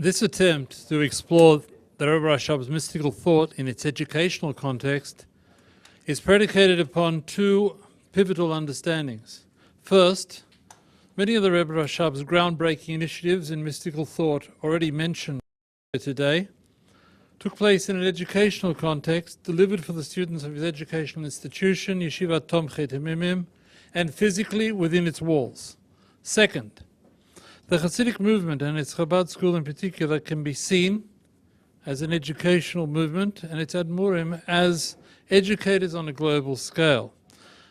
This attempt to explore the Rebbe RaShaB's mystical thought in its educational context is predicated upon two pivotal understandings. First, many of the Rebbe RaShaB's groundbreaking initiatives in mystical thought already mentioned today took place in an educational context delivered for the students of his educational institution, Yeshivat Tomchei Temimim, and physically within its walls. Second, the Hasidic movement and its Chabad school in particular can be seen as an educational movement and its Admurim as educators on a global scale.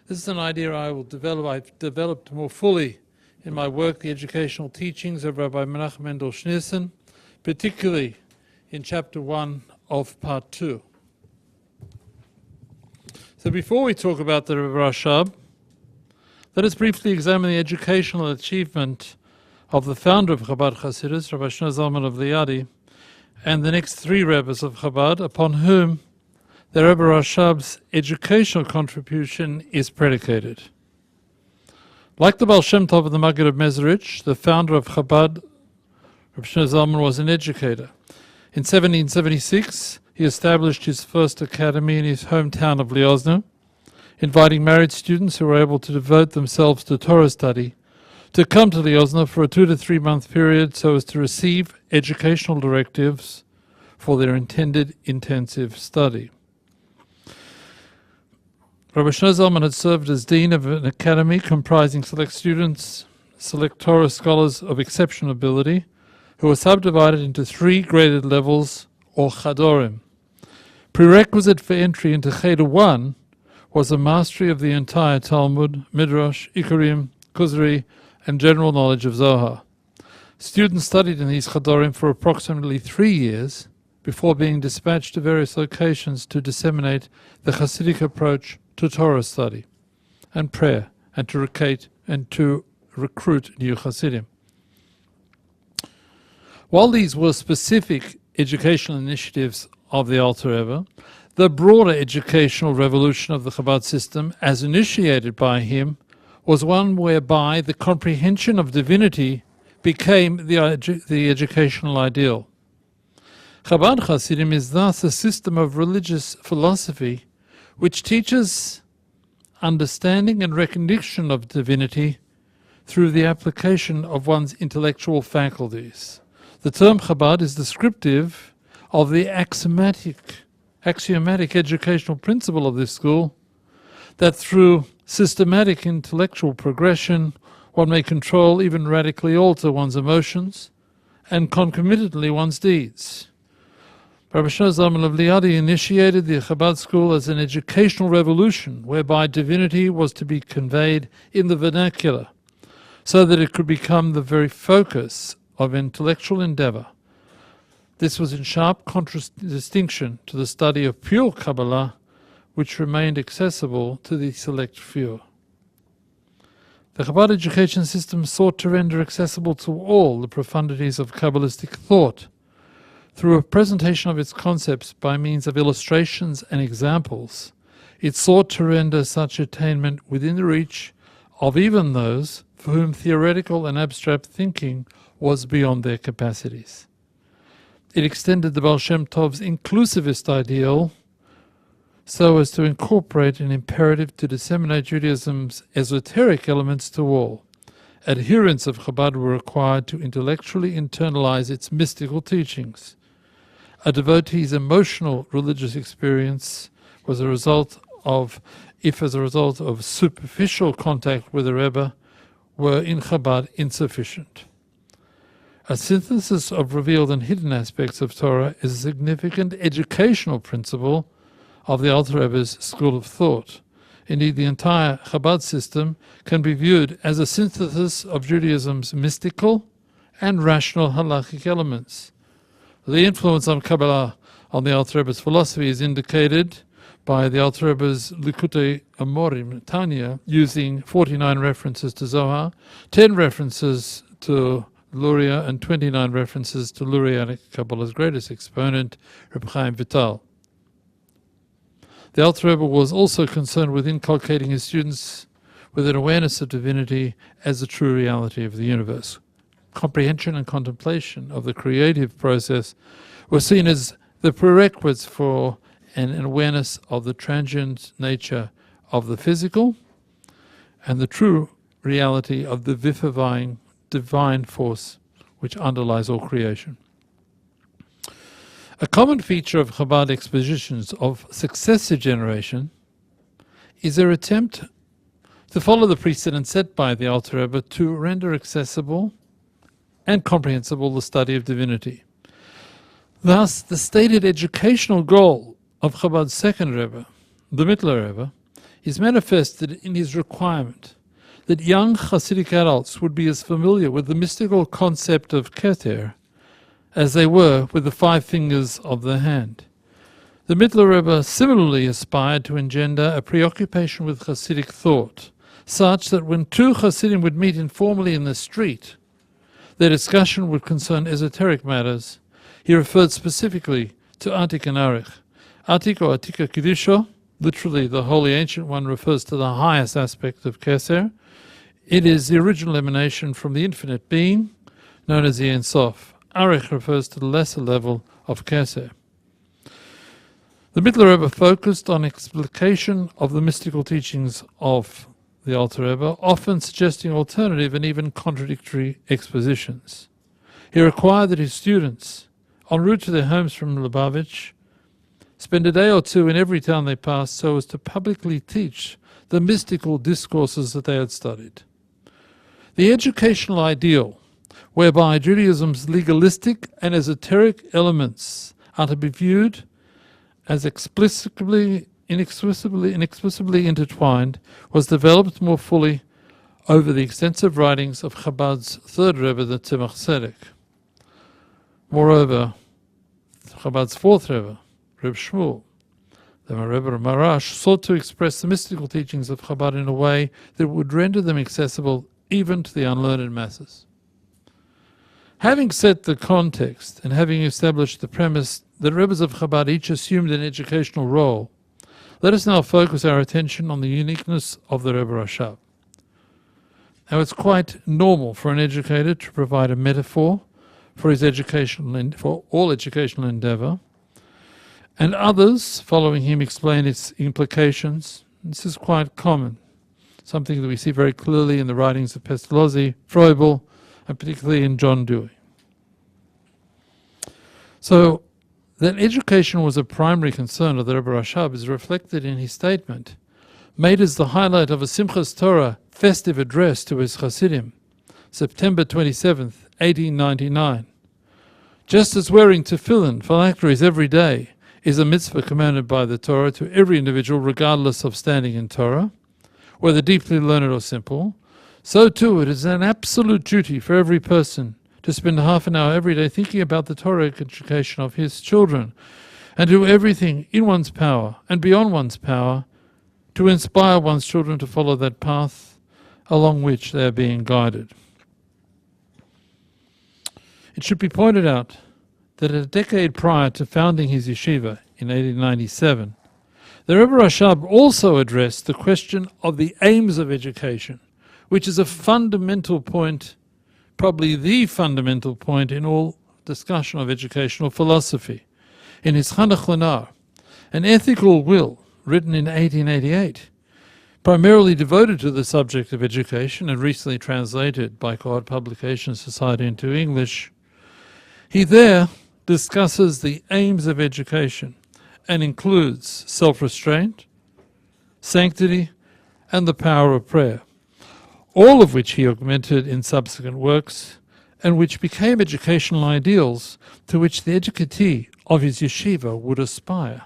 This is an idea I've developed more fully in my work, The Educational Teachings of Rabbi Menachem Mendel Schneerson, particularly in Chapter 1 of Part 2. So before we talk about the Rebbe RaShaB, let us briefly examine the educational achievement of the founder of Chabad Hasidus, Rabbi Shlomo Zalman of Liadi, and the next three Rebbes of Chabad, upon whom the Rebbe RaShaB's educational contribution is predicated. Like the Baal Shem Tov and the Maggid of Mezrich, the founder of Chabad, Rabbi Shlomo Zalman, was an educator. In 1776, he established his first academy in his hometown of Liozno, inviting married students who were able to devote themselves to Torah study to come to Liozno for a 2 to 3 month period so as to receive educational directives for their intended intensive study. Rabbi Shlomo Zalman had served as dean of an academy comprising select students, select Torah scholars of exceptional ability, who were subdivided into 3 graded levels, or chadorim. Prerequisite for entry into Cheder 1 was a mastery of the entire Talmud, Midrash, Ikarim, Kuzri, and general knowledge of Zohar. Students studied in these chadorim for approximately 3 years before being dispatched to various locations to disseminate the Hasidic approach to Torah study and prayer, and to recruit new Hasidim. While these were specific educational initiatives of the Alter Rebbe, the broader educational revolution of the Chabad system, as initiated by him, was one whereby the comprehension of divinity became the educational ideal. Chabad Hasidim is thus a system of religious philosophy which teaches understanding and recognition of divinity through the application of one's intellectual faculties. The term Chabad is descriptive of the axiomatic educational principle of this school, that through systematic intellectual progression one may control, even radically alter, one's emotions and concomitantly one's deeds. Rabbi Shlomo Zalman of Liadi initiated the Chabad school as an educational revolution whereby divinity was to be conveyed in the vernacular so that it could become the very focus of intellectual endeavor. This was in sharp contradistinction to the study of pure Kabbalah, which remained accessible to the select few. The Chabad education system sought to render accessible to all the profundities of Kabbalistic thought through a presentation of its concepts by means of illustrations and examples. It sought to render such attainment within the reach of even those for whom theoretical and abstract thinking was beyond their capacities. It extended the Baal Shem Tov's inclusivist ideal so as to incorporate an imperative to disseminate Judaism's esoteric elements to all. Adherents of Chabad were required to intellectually internalize its mystical teachings. A devotee's emotional religious experience was a result of superficial contact with the Rebbe, were in Chabad insufficient. A synthesis of revealed and hidden aspects of Torah is a significant educational principle of the Alter Rebbe's school of thought. Indeed, the entire Chabad system can be viewed as a synthesis of Judaism's mystical and rational halachic elements. The influence of Kabbalah on the Alter Rebbe's philosophy is indicated by the Alter Rebbe's Likutei Amorim, Tanya, using 49 references to Zohar, 10 references to Luria, and 29 references to Lurianic Kabbalah's greatest exponent, Reb Chaim Vital. The Alter Rebbe was also concerned with inculcating his students with an awareness of divinity as the true reality of the universe. comprehension and contemplation of the creative process were seen as the prerequisites for an awareness of the transient nature of the physical and the true reality of the vivifying divine force which underlies all creation. A common feature of Chabad expositions of successive generation is their attempt to follow the precedent set by the Alter Rebbe to render accessible and comprehensible the study of divinity. Thus, the stated educational goal of Chabad's second Rebbe, the Mittler Rebbe, is manifested in his requirement that young Hasidic adults would be as familiar with the mystical concept of Keter as they were with the 5 fingers of the hand. The Mittler Rebbe similarly aspired to engender a preoccupation with Hasidic thought, such that when 2 Hasidim would meet informally in the street, their discussion would concern esoteric matters. He referred specifically to Atik and Arich. Atik or Atika Kedusha, literally the Holy Ancient One, refers to the highest aspect of Keser. It is the original emanation from the infinite being, known as the Ein Sof. Arich refers to the lesser level of Keser. The Mittler Rebbe focused on explication of the mystical teachings of the Alter Rebbe, often suggesting alternative and even contradictory expositions. He required that his students, en route to their homes from Lubavitch, spend a day or 2 in every town they passed so as to publicly teach the mystical discourses that they had studied. The educational ideal, whereby Judaism's legalistic and esoteric elements are to be viewed as inexplicably intertwined, was developed more fully over the extensive writings of Chabad's third Rebbe, the Tzemach Tzedek. Moreover, Chabad's fourth Rebbe, Reb Shmuel, the Rebbe RaShaB, sought to express the mystical teachings of Chabad in a way that would render them accessible even to the unlearned masses. Having set the context and having established the premise that Rebbes of Chabad each assumed an educational role, let us now focus our attention on the uniqueness of the Rebbe RaShaB. Now, it's quite normal for an educator to provide a metaphor for all educational endeavor, and others following him explain its implications. This is quite common, something that we see very clearly in the writings of Pestalozzi, Froebel, and particularly in John Dewey. So, that education was a primary concern of the Rebbe RaShaB is reflected in his statement, made as the highlight of a Simchas Torah festive address to his Hasidim, September 27th, 1899. Just as wearing tefillin, phylacteries, every day is a mitzvah commanded by the Torah to every individual regardless of standing in Torah, whether deeply learned or simple, so too it is an absolute duty for every person to spend half an hour every day thinking about the Torah education of his children, and do everything in one's power and beyond one's power to inspire one's children to follow that path along which they are being guided. It should be pointed out that a decade prior to founding his yeshiva in 1897, the Rebbe RaShaB also addressed the question of the aims of education, which is a fundamental point, probably the fundamental point in all discussion of educational philosophy. In his Chanach Lenar, an ethical will written in 1888, primarily devoted to the subject of education and recently translated by Kehillat Publication Society into English, he there discusses the aims of education and includes self-restraint, sanctity, and the power of prayer, all of which he augmented in subsequent works and which became educational ideals to which the educatee of his yeshiva would aspire.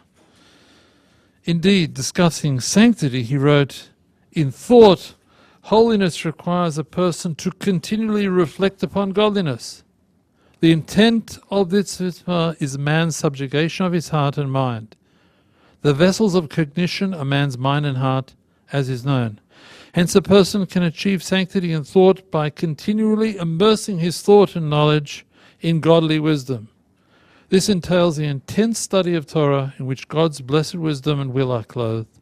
Indeed, discussing sanctity, he wrote, "In thought, holiness requires a person to continually reflect upon godliness. The intent of this mitzvah is man's subjugation of his heart and mind. The vessels of cognition are man's mind and heart, as is known. Hence a person can achieve sanctity in thought by continually immersing his thought and knowledge in godly wisdom. This entails the intense study of Torah in which God's blessed wisdom and will are clothed,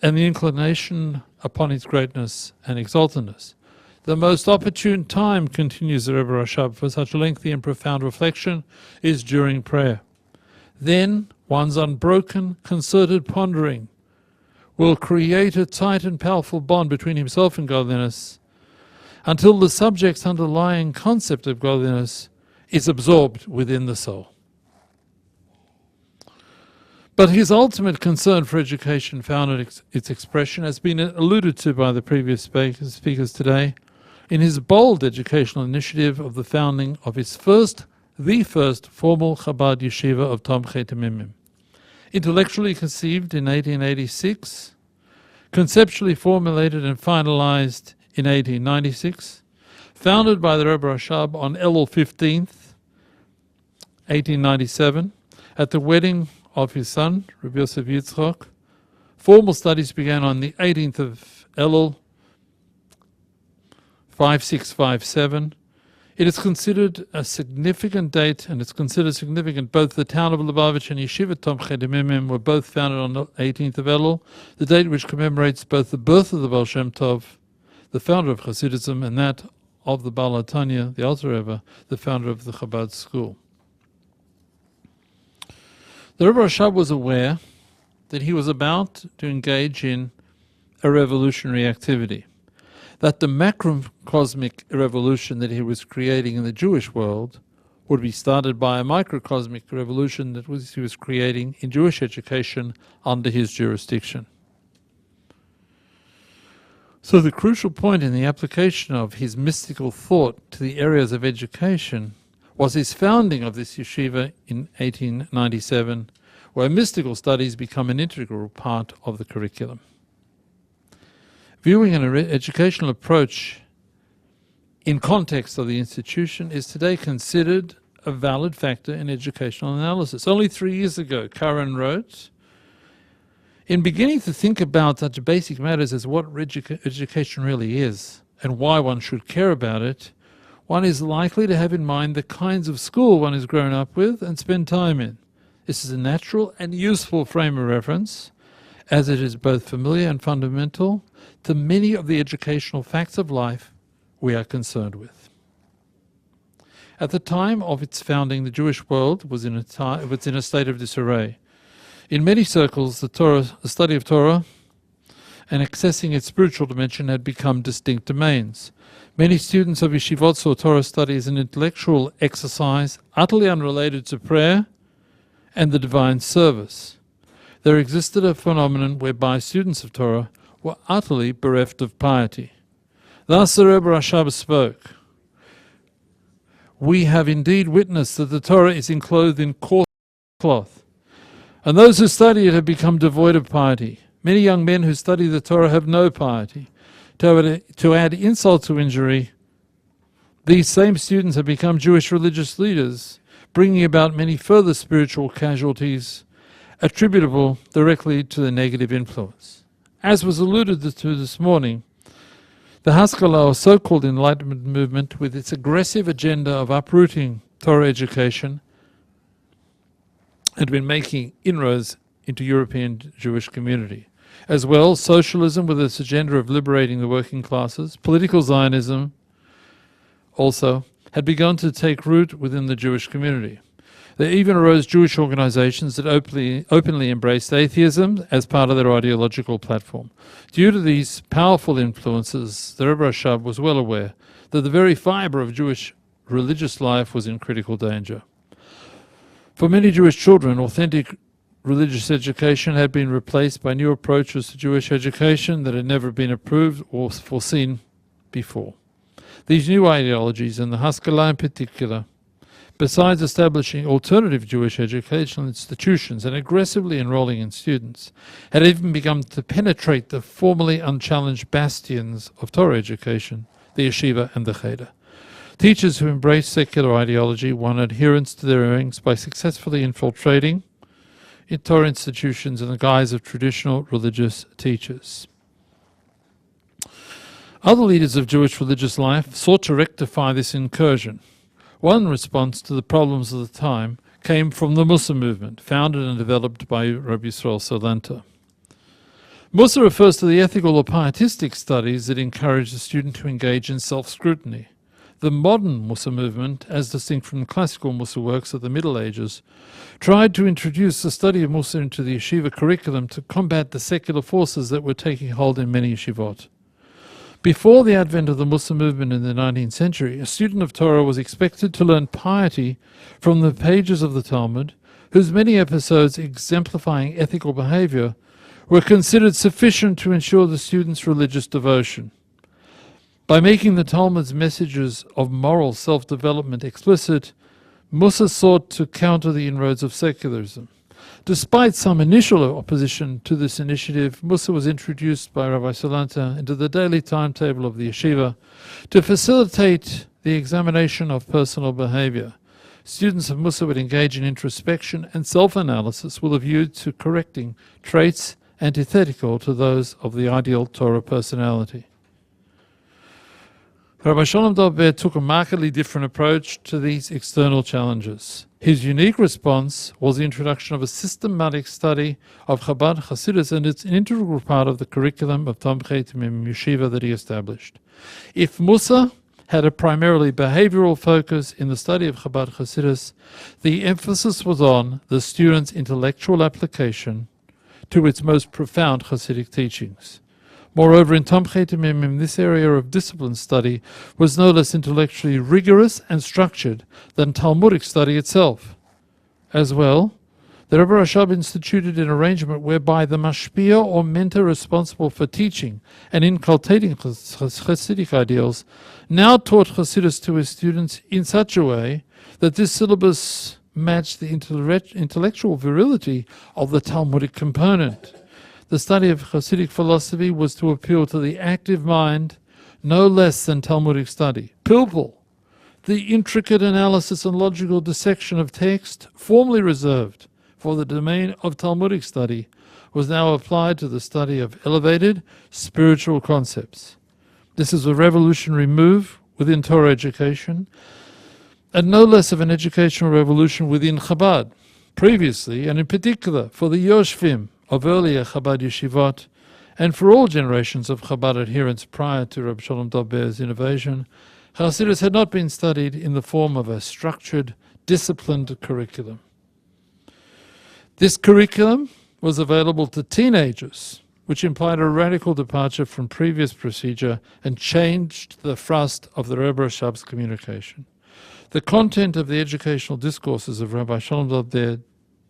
and the inclination upon his greatness and exaltedness. The most opportune time, continues the Rebbe RaShaB, for such lengthy and profound reflection is during prayer. Then one's unbroken, concerted pondering will create a tight and powerful bond between himself and godliness until the subject's underlying concept of godliness is absorbed within the soul. But his ultimate concern for education found its expression, has been alluded to by the previous speakers today, in his bold educational initiative of the founding of the first formal Chabad yeshiva of Tomchei Temimim. Intellectually conceived in 1886, conceptually formulated and finalized in 1896, founded by the Rebbe RaShaB on Elul 15th, 1897, at the wedding of his son, Rabbi Yosef Yitzchok. Formal studies began on the 18th of Elul, 5657. It is considered a significant date, and it's considered significant. Both the town of Lubavitch and Yeshiva Tomchei Temimim were both founded on the 18th of Elul, the date which commemorates both the birth of the Baal Shem Tov, the founder of Hasidism, and that of the Baal HaTanya, the Alter Rebbe, the founder of the Chabad school. The Rebbe RaShaB was aware that he was about to engage in a revolutionary activity, that the macrocosmic revolution that he was creating in the Jewish world would be started by a microcosmic revolution that he was creating in Jewish education under his jurisdiction. So the crucial point in the application of his mystical thought to the areas of education was his founding of this yeshiva in 1897, where mystical studies become an integral part of the curriculum. Viewing an educational approach in context of the institution is today considered a valid factor in educational analysis. Only 3 years ago, Karen wrote, "In beginning to think about such basic matters as what education really is and why one should care about it, one is likely to have in mind the kinds of school one has grown up with and spent time in. This is a natural and useful frame of reference, as it is both familiar and fundamental to many of the educational facts of life we are concerned with." At the time of its founding, the Jewish world was in a state of disarray. In many circles, the study of Torah and accessing its spiritual dimension had become distinct domains. Many students of yeshivot saw Torah study as an intellectual exercise utterly unrelated to prayer and the divine service. There existed a phenomenon whereby students of Torah were utterly bereft of piety. Thus the Rebbe RaShaB spoke, "We have indeed witnessed that the Torah is enclosed in coarse cloth, and those who study it have become devoid of piety. Many young men who study the Torah have no piety. To add insult to injury, these same students have become Jewish religious leaders, bringing about many further spiritual casualties attributable directly to the negative influence." As was alluded to this morning, the Haskalah, or so-called Enlightenment movement, with its aggressive agenda of uprooting Torah education, had been making inroads into European Jewish community. As well, socialism with its agenda of liberating the working classes, political Zionism also, had begun to take root within the Jewish community. There even arose Jewish organizations that openly embraced atheism as part of their ideological platform. Due to these powerful influences, the Rebbe RaShaB was well aware that the very fiber of Jewish religious life was in critical danger. For many Jewish children, authentic religious education had been replaced by new approaches to Jewish education that had never been approved or foreseen before. These new ideologies, and the Haskalah in particular, besides establishing alternative Jewish educational institutions and aggressively enrolling in students, had even begun to penetrate the formerly unchallenged bastions of Torah education, the yeshiva and the cheder. Teachers who embraced secular ideology won adherents to their ranks by successfully infiltrating in Torah institutions in the guise of traditional religious teachers. Other leaders of Jewish religious life sought to rectify this incursion. One response to the problems of the time came from the Mussar movement, founded and developed by Rabbi Yisrael Salanta. Musa refers to the ethical or pietistic studies that encourage the student to engage in self-scrutiny. The modern Musa movement, as distinct from the classical Musa works of the Middle Ages, tried to introduce the study of Musa into the yeshiva curriculum to combat the secular forces that were taking hold in many yeshivot. Before the advent of the Musa movement in the 19th century, a student of Torah was expected to learn piety from the pages of the Talmud, whose many episodes exemplifying ethical behavior were considered sufficient to ensure the student's religious devotion. By making the Talmud's messages of moral self-development explicit, Musa sought to counter the inroads of secularism. Despite some initial opposition to this initiative, Musa was introduced by Rabbi Solanta into the daily timetable of the yeshiva to facilitate the examination of personal behavior. Students of Musa would engage in introspection and self-analysis with a view to correcting traits antithetical to those of the ideal Torah personality. Rabbi Shalom Daber took a markedly different approach to these external challenges. His unique response was the introduction of a systematic study of Chabad Hasidus, and it's an integral part of the curriculum of Tomchei Temimim Yeshiva that he established. If Musa had a primarily behavioral focus in the study of Chabad Hasidus, the emphasis was on the student's intellectual application to its most profound Hasidic teachings. Moreover, in Tomchei Temimim, this area of discipline study was no less intellectually rigorous and structured than Talmudic study itself. As well, the Rebbe RaShaB instituted an arrangement whereby the mashpia or mentor responsible for teaching and inculcating Hasidic ideals now taught Hasidus to his students in such a way that this syllabus matched the intellectual virility of the Talmudic component. The study of Hasidic philosophy was to appeal to the active mind no less than Talmudic study. Pilpul, the intricate analysis and logical dissection of text, formerly reserved for the domain of Talmudic study, was now applied to the study of elevated spiritual concepts. This is a revolutionary move within Torah education, and no less of an educational revolution within Chabad. Previously, and in particular for the Yoshvim of earlier Chabad yeshivot, and for all generations of Chabad adherents prior to Rabbi Shalom Daber's innovation, Hasidus had not been studied in the form of a structured, disciplined curriculum. This curriculum was available to teenagers, which implied a radical departure from previous procedure and changed the thrust of the Rebbe RaShaB's communication. The content of the educational discourses of Rabbi Shalom Daber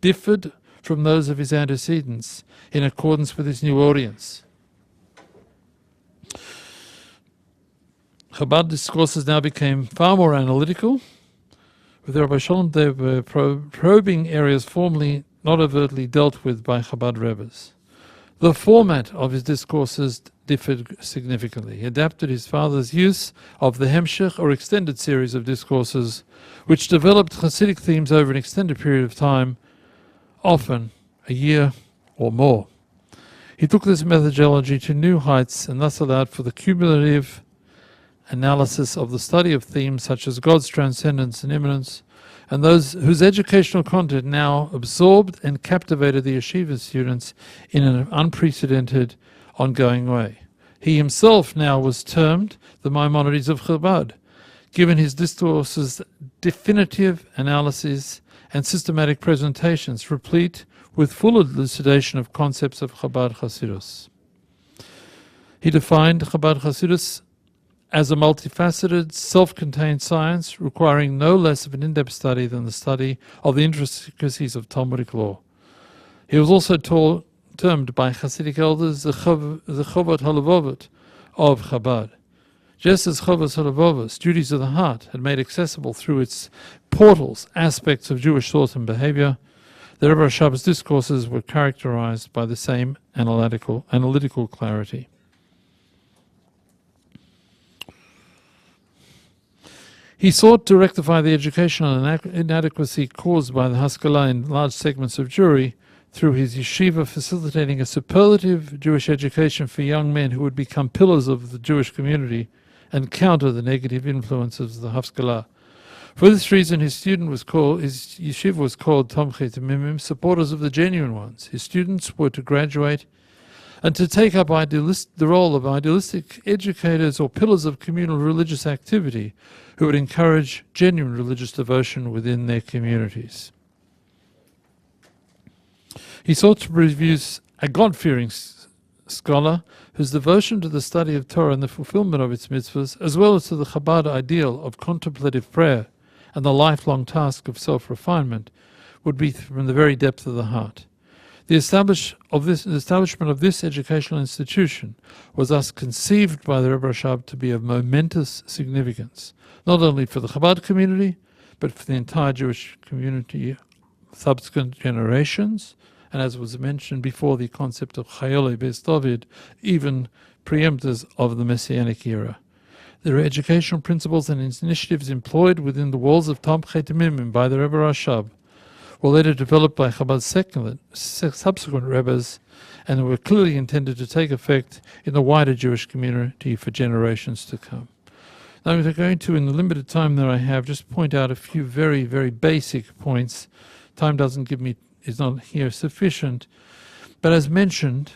differed from those of his antecedents in accordance with his new audience. Chabad discourses now became far more analytical, with Rabbi Shalom Daber probing areas formerly not overtly dealt with by Chabad Rebbes. The format of his discourses differed significantly. He adapted his father's use of the Hemshech, or extended series of discourses, which developed Hasidic themes over an extended period of time, often a year or more. He took this methodology to new heights and thus allowed for the cumulative analysis of the study of themes such as God's transcendence and immanence, and those whose educational content now absorbed and captivated the yeshiva students in an unprecedented, ongoing way. He himself now was termed the Maimonides of Chabad, given his discourses definitive analyses and systematic presentations, replete with full elucidation of concepts of Chabad Hasidus. He defined Chabad Hasidus as a multifaceted, self-contained science requiring no less of an in-depth study than the study of the intricacies of Talmudic law. He was also termed by Hasidic elders the Chovot Halavovot of Chabad. Just as Chovot Halavovot, duties of the heart, had made accessible through its portals aspects of Jewish thought and behavior, the Rebbe RaShaB's discourses were characterized by the same analytical clarity. He sought to rectify the educational inadequacy caused by the Haskalah in large segments of Jewry through his yeshiva facilitating a superlative Jewish education for young men who would become pillars of the Jewish community and counter the negative influences of the Haskalah. For this reason, his yeshiva was called Tomchei Temimim, supporters of the genuine ones. His students were to graduate and to take up the role of idealistic educators or pillars of communal religious activity who would encourage genuine religious devotion within their communities. He sought to produce a God-fearing scholar whose devotion to the study of Torah and the fulfillment of its mitzvahs, as well as to the Chabad ideal of contemplative prayer and the lifelong task of self-refinement, would be from the very depth of the heart. The establishment of this educational institution was thus conceived by the Rebbe RaShaB to be of momentous significance, not only for the Chabad community, but for the entire Jewish community, subsequent generations, and as was mentioned before, the concept of Ayin Beit, even preemptors of the Messianic era. There are educational principles and initiatives employed within the walls of Tamchei Temimim by the Rebbe RaShaB were later developed by Chabad's subsequent Rebbes, and were clearly intended to take effect in the wider Jewish community for generations to come. Now I'm going to, in the limited time that I have, just point out a few very, very basic points. Time is not here sufficient, but as mentioned,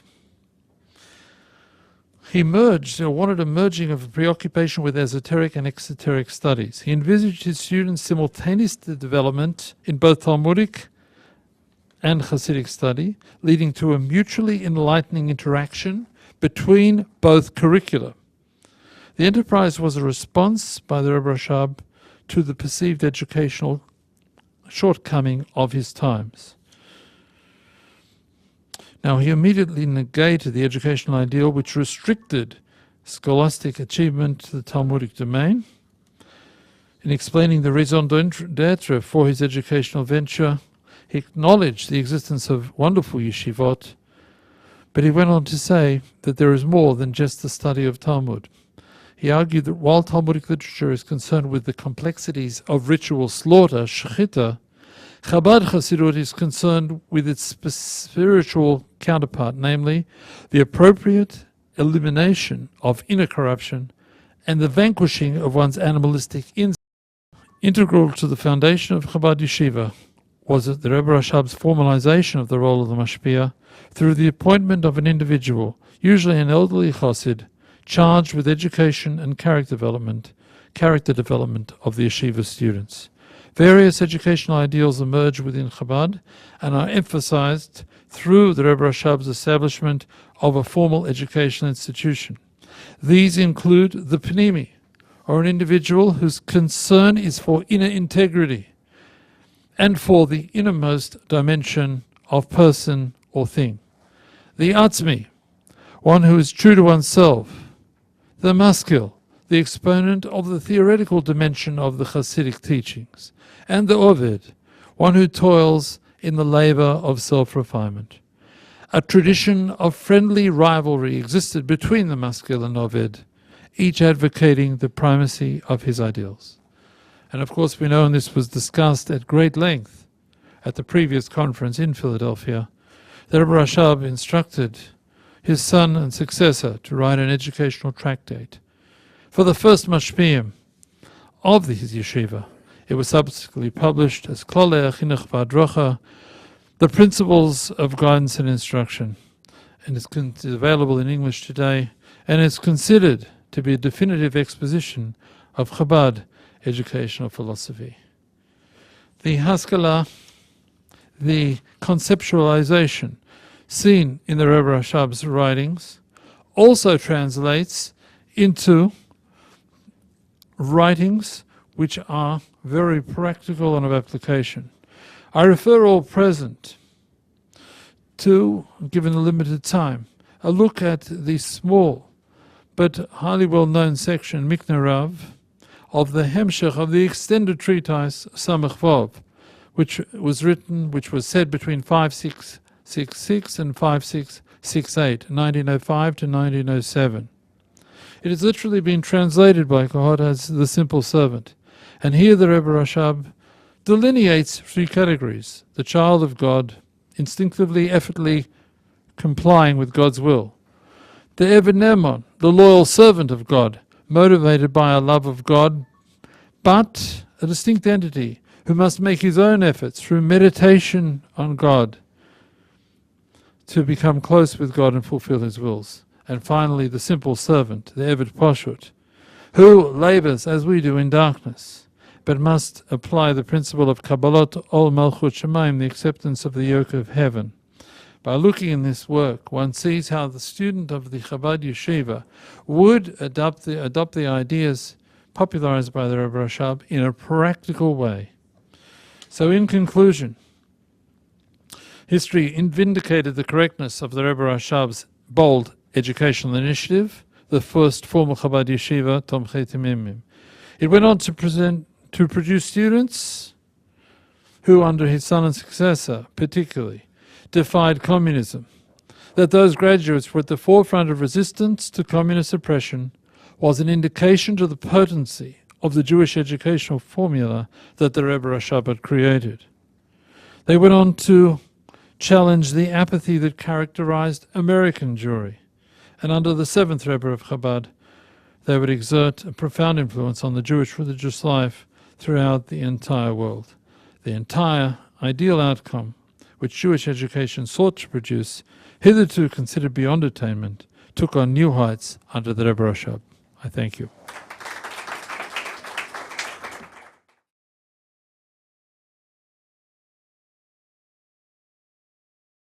he wanted a merging of a preoccupation with esoteric and exoteric studies. He envisaged his students' simultaneous development in both Talmudic and Hasidic study, leading to a mutually enlightening interaction between both curricula. The enterprise was a response by the Rebbe RaShaB to the perceived educational shortcoming of his times. Now, he immediately negated the educational ideal which restricted scholastic achievement to the Talmudic domain. In explaining the raison d'etre for his educational venture, he acknowledged the existence of wonderful yeshivot, but he went on to say that there is more than just the study of Talmud. He argued that while Talmudic literature is concerned with the complexities of ritual slaughter, shechita, Chabad Hasidut is concerned with its spiritual counterpart, namely the appropriate elimination of inner corruption and the vanquishing of one's animalistic instinct. Integral to the foundation of Chabad Yeshiva was the Rebbe RaShaB's formalization of the role of the mashpia through the appointment of an individual, usually an elderly chassid, charged with education and character development of the yeshiva students. Various educational ideals emerge within Chabad and are emphasized through the Rebbe RaShaB's establishment of a formal educational institution. These include the Pnimi, or an individual whose concern is for inner integrity and for the innermost dimension of person or thing. The Atzmi, one who is true to oneself. The Maskil, the exponent of the theoretical dimension of the Hasidic teachings. And the Oved, one who toils in the labor of self-refinement. A tradition of friendly rivalry existed between the Maskil and Oved, each advocating the primacy of his ideals. And of course we know, and this was discussed at great length at the previous conference in Philadelphia, that Rebbe RaShaB instructed his son and successor to write an educational tractate for the first mashpiyim of his yeshiva. It was subsequently published as Klalei Chinuch V'Hadracha, the Principles of Guidance and Instruction, and is available in English today, and is considered to be a definitive exposition of Chabad educational philosophy. The Haskalah, the conceptualization seen in the Rebbe RaShaB's writings, also translates into writings which are very practical and of application. I refer all present to, given the limited time, a look at the small but highly well-known section, Mikneh Rav, of the Hemshech of the extended treatise Samech Vav, which was said between 5666 and 5668, 1905 to 1907. It has literally been translated by Kehillat as the simple servant. And here the Rebbe RaShaB delineates three categories: the child of God, instinctively, effortlessly complying with God's will; the Eved Ne'eman, the loyal servant of God, motivated by a love of God, but a distinct entity who must make his own efforts through meditation on God to become close with God and fulfill his wills. And finally, the simple servant, the Eved Pashut, who labors as we do in darkness, but must apply the principle of Kabbalat Ol Malchut Shemaim, the acceptance of the yoke of heaven. By looking in this work, one sees how the student of the Chabad Yeshiva would adopt the ideas popularized by the Rebbe RaShaB in a practical way. So in conclusion, history vindicated the correctness of the Rebbe RaShaB's bold educational initiative, the first formal Chabad Yeshiva, Tomchei Temimim. It went on to produce students who, under his son and successor particularly, defied communism, that those graduates were at the forefront of resistance to communist oppression was an indication to the potency of the Jewish educational formula that the Rebbe RaShaB had created. They went on to challenge the apathy that characterized American Jewry, and under the seventh Rebbe of Chabad, they would exert a profound influence on the Jewish religious life throughout the entire world. The entire ideal outcome which Jewish education sought to produce, hitherto considered beyond attainment, took on new heights under the Rebbe RaShaB. I thank you.